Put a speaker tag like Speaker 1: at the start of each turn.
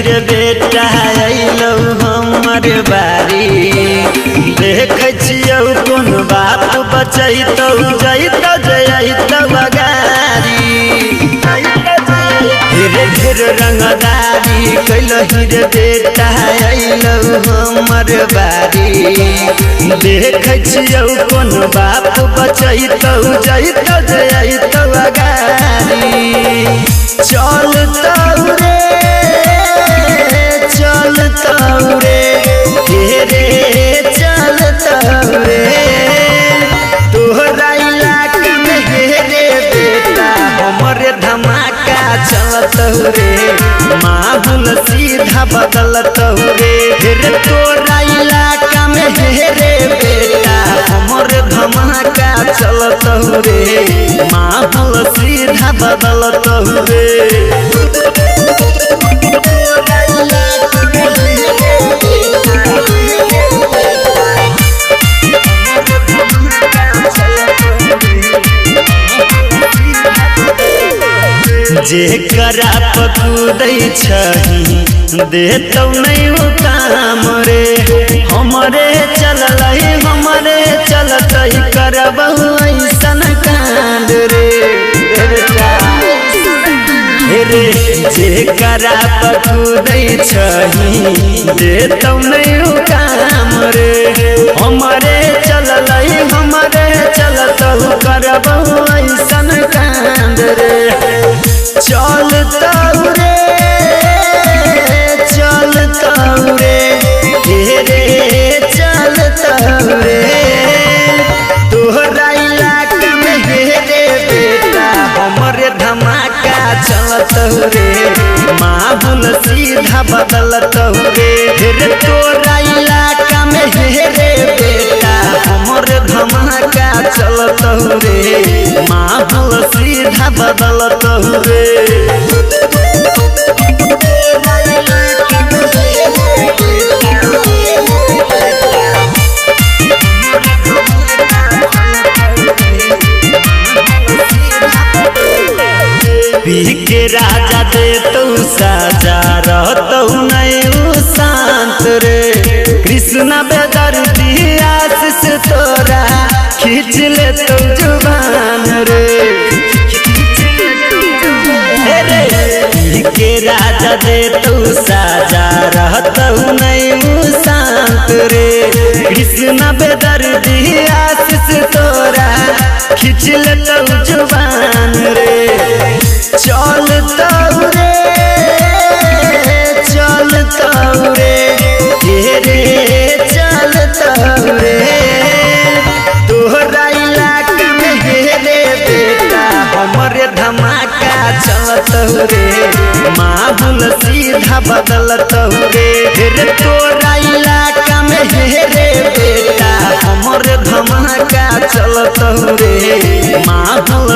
Speaker 1: रे बेटा अइलौ हमर बारी देख छियौ कोन बाप बचैतौ जैतौ जैतौ अगारी ढेर रंगदारी कैलही रे बेटा अइलौ हमर बारी देख छियौ कोन बाप बचैतौ जैतौ जैतौ अगारी चलतौ रे चलतौ रे तोहरा इलाका में रे बेटा हमरे धमाका चलतौ रे माहौल सीधा बदलतौ रे तोरा इलाका में रे बेटा हमरे धमाका चलतौ रे माहौल सीधा बदलतौ रे जेकरा पकूदै छही देतौ नहीं हो काम रे हमरे चललै हमरे चलतै करबहु ऐसन कांड रे जेकरा पकूदै छही देतौ नहीं हो काम रे हमरे चललै हमरे चलतौ करबहु ऐसन कांड रे चलतौ रे चलतौ रे तोहरा इलाका में रे बेटा हमरे धमाका चलतौ रे माहौल सीधा बदलतौ रे तोरा इलाका में रे बेटा हमरे धमाका चलतौ रे माहौल सीधा बदलतौ रे के राजा देतौ साजा रहतौ नहीं शांत रे कृष्णा बेदर्दी आशीष तोरा खींच लेतौ जुबान रे के राजा देतौ साजा रहतौ नहीं शांत रे कृष्णा बेदर्दी आशीष तोरा खींच लेतौ जुबान रे चलतौ रे चलतौ रे तोहरा इलाका में रे बेटा हमरे धमाका चलतौ रे माहौल सीधा बदलतौ रे तोरा इलाका में रे बेटा हमरे धमाका चलतौ रे माहौल